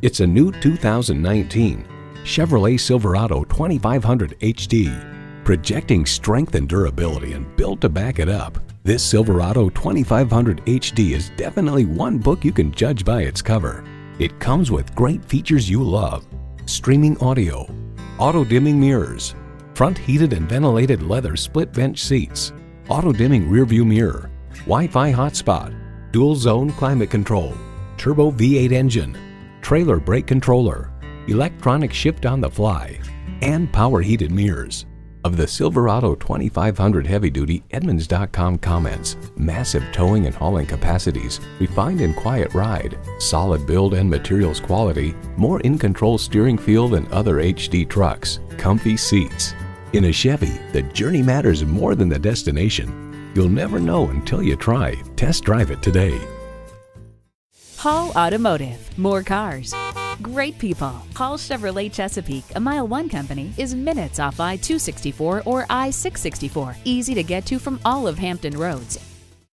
It's a new 2019 Chevrolet Silverado 2500HD. Projecting strength and durability and built to back it up, this Silverado 2500HD is definitely one book you can judge by its cover. It comes with great features you love: streaming audio, auto-dimming mirrors, front heated and ventilated leather split bench seats, auto-dimming rearview mirror, Wi-Fi hotspot, dual zone climate control, turbo V8 engine, trailer brake controller, electronic shift on the fly, and power heated mirrors. Of the Silverado 2500 Heavy Duty, Edmunds.com comments: massive towing and hauling capacities, refined and quiet ride, solid build and materials quality, more in-control steering feel than other HD trucks, comfy seats. In a Chevy, the journey matters more than the destination. You'll never know until you try. Test drive it today. Hall Automotive. More cars, great people. Hall Chevrolet Chesapeake, a MileOne company, is minutes off I-264 or I-664. Easy to get to from all of Hampton roads.